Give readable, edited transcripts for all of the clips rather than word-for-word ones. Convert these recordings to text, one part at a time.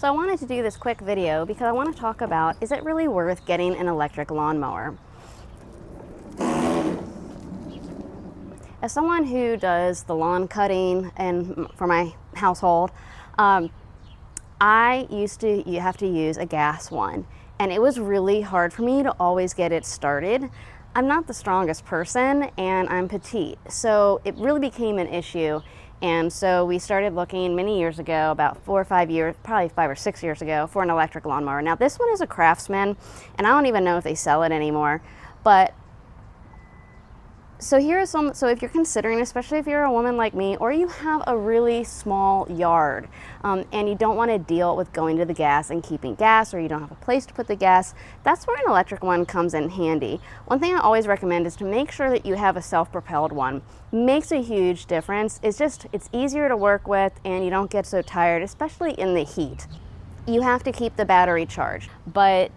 So I wanted to do this quick video because I want to talk about, is it really worth getting an electric lawnmower? As someone who does the lawn cutting and for my household, I used to have to use a gas one, and it was really hard for me to always get it started. I'm not the strongest person and I'm petite, so it really became an issue. And so we started looking many years ago, about 4 or 5 years, probably 5 or 6 years ago, for an electric lawnmower. Now this one is a Craftsman, and I don't even know if they sell it anymore. But so here are some, so if you're considering, especially if you're a woman like me, or you have a really small yard, and you don't want to deal with going to the gas and keeping gas, or you don't have a place to put the gas, that's where an electric one comes in handy. One thing I always recommend is to make sure that you have a self-propelled one. Makes a huge difference. It's easier to work with, and you don't get so tired, especially in the heat. You have to keep the battery charged, but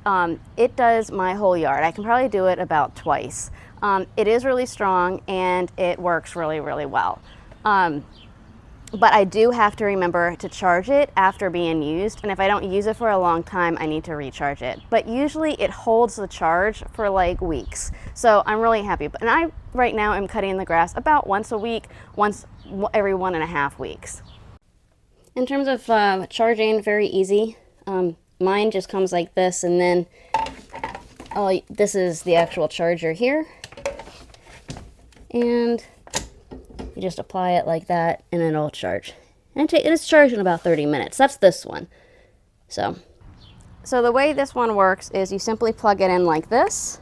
it does my whole yard. I can probably do it about twice. It is really strong and it works really, really well. But I do have to remember to charge it after being used, and if I don't use it for a long time, I need to recharge it. But usually it holds the charge for like weeks, so I'm really happy. And I right now am cutting the grass about once a week, once every 1.5 weeks. In terms of charging, very easy. Mine just comes like this, and then this is the actual charger here. And you just apply it like that, and it'll charge. And it's charged in about 30 minutes. That's this one. So the way this one works is you simply plug it in like this.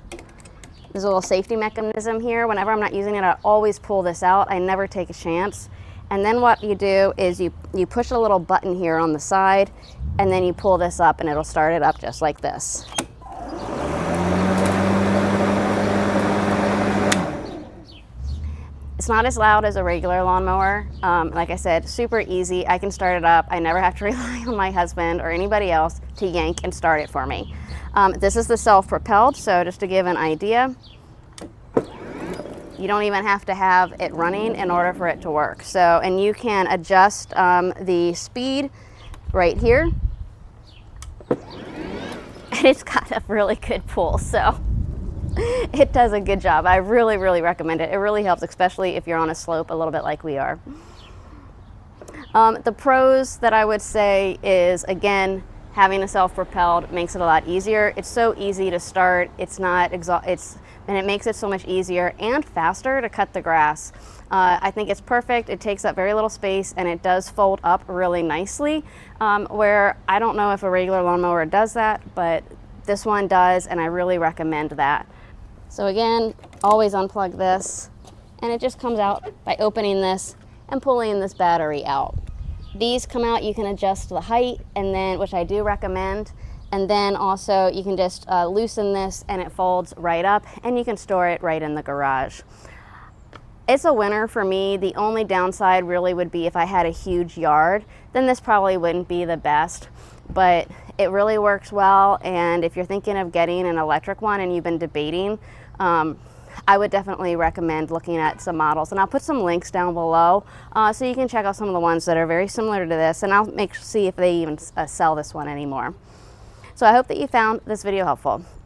There's a little safety mechanism here. Whenever I'm not using it, I always pull this out. I never take a chance. And then what you do is you push a little button here on the side, and then you pull this up, and it'll start it up just like this. It's not as loud as a regular lawnmower. Like I said, super easy. I can start it up. I never have to rely on my husband or anybody else to yank and start it for me. This is the self-propelled, so just to give an idea, you don't even have to have it running in order for it to work. So, and you can adjust the speed right here. And it's got a really good pull, so it does a good job. I really, really recommend it. It really helps, especially if you're on a slope a little bit like we are. The pros that I would say is, again, having a self-propelled makes it a lot easier. It's so easy to start. It's not and it makes it so much easier and faster to cut the grass. I think it's perfect. It takes up very little space, and it does fold up really nicely, where I don't know if a regular lawnmower does that, but this one does, and I really recommend that. So again, always unplug this, and it just comes out by opening this and pulling this battery out. These come out, you can adjust the height, and then, which I do recommend, and then also you can just loosen this, and it folds right up, and you can store it right in the garage. It's a winner for me. The only downside really would be if I had a huge yard, then this probably wouldn't be the best, but it really works well. And if you're thinking of getting an electric one and you've been debating, I would definitely recommend looking at some models, and I'll put some links down below so you can check out some of the ones that are very similar to this, and I'll see if they even sell this one anymore. So I hope that you found this video helpful.